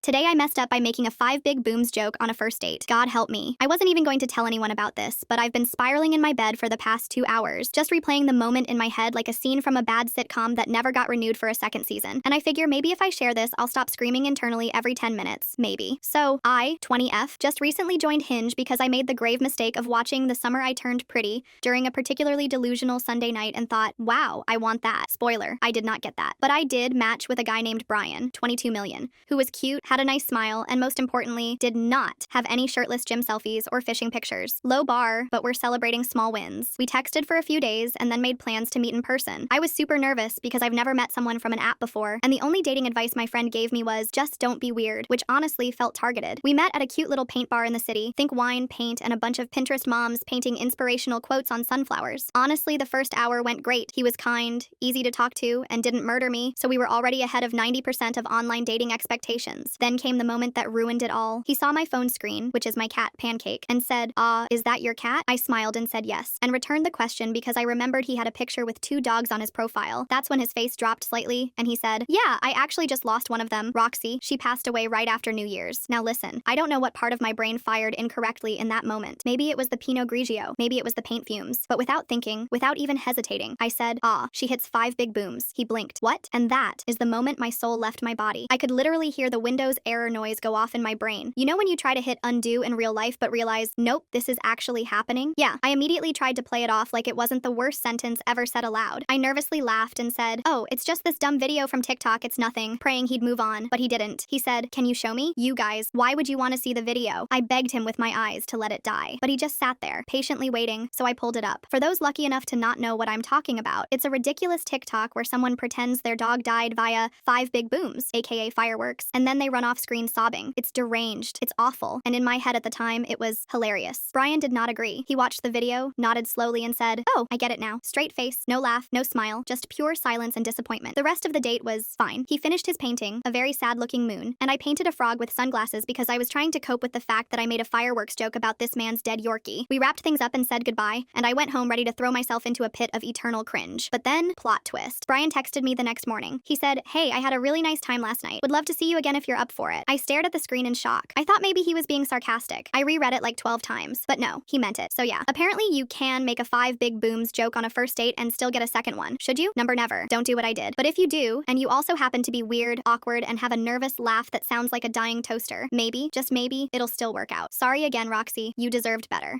Today I messed up by making a 5 big booms joke on a first date. God help me. I wasn't even going to tell anyone about this, but I've been spiraling in my bed for the past 2 hours, just replaying the moment in my head like a scene from a bad sitcom that never got renewed for a second season. And I figure maybe if I share this, I'll stop screaming internally every 10 minutes. Maybe. So, I, 20F, just recently joined Hinge because I made the grave mistake of watching The Summer I Turned Pretty during a particularly delusional Sunday night and thought, wow, I want that. Spoiler, I did not get that. But I did match with a guy named Brian, 22 million, who was cute, had a nice smile, and most importantly, did not have any shirtless gym selfies or fishing pictures. Low bar, but we're celebrating small wins. We texted for a few days and then made plans to meet in person. I was super nervous because I've never met someone from an app before, and the only dating advice my friend gave me was, just don't be weird, which honestly felt targeted. We met at a cute little paint bar in the city. Think wine, paint, and a bunch of Pinterest moms painting inspirational quotes on sunflowers. Honestly, the first hour went great. He was kind, easy to talk to, and didn't murder me, so we were already ahead of 90% of online dating expectations. Then came the moment that ruined it all. He saw my phone screen, which is my cat, Pancake, and said, is that your cat? I smiled and said yes, and returned the question because I remembered he had a picture with 2 dogs on his profile. That's when his face dropped slightly, and he said, yeah, I actually just lost one of them, Roxy. She passed away right after New Year's. Now listen, I don't know what part of my brain fired incorrectly in that moment. Maybe it was the Pinot Grigio, maybe it was the paint fumes, but without thinking, without even hesitating, I said, she hits 5 big booms. He blinked. What? And that is the moment my soul left my body. I could literally hear the Windows error noise go off in my brain. You know when you try to hit undo in real life but realize, nope, this is actually happening? Yeah, I immediately tried to play it off like it wasn't the worst sentence ever said aloud. I nervously laughed and said, oh, it's just this dumb video from TikTok, it's nothing, praying he'd move on, but he didn't. He said, can you show me? You guys, why would you want to see the video? I begged him with my eyes to let it die, but he just sat there, patiently waiting, so I pulled it up. For those lucky enough to not know what I'm talking about, it's a ridiculous TikTok where someone pretends their dog died via 5 big booms, aka fireworks, and then they run off screen sobbing. It's deranged, it's awful, and in my head at the time, it was hilarious. Brian did not agree. He watched the video, nodded slowly and said, oh, I get it now. Straight face, no laugh, no smile, just pure silence and disappointment. The rest of the date was fine. He finished his painting, a very sad-looking moon, and I painted a frog with sunglasses because I was trying to cope with the fact that I made a fireworks joke about this man's dead Yorkie. We wrapped things up and said goodbye, and I went home ready to throw myself into a pit of eternal cringe. But then, plot twist. Brian texted me the next morning. He said, hey, I had a really nice time last night. Would love to see you again if you're up for it. I stared at the screen in shock. I thought maybe he was being sarcastic. I reread it like 12 times, but no, he meant it. So yeah, apparently you can make a 5 big booms joke on a first date and still get a second one. Should you? Number never. Don't do what I did. But if you do, and you also happen to be weird, awkward, and have a nervous laugh that sounds like a dying toaster, maybe, just maybe, it'll still work out. Sorry again, Roxy. You deserved better.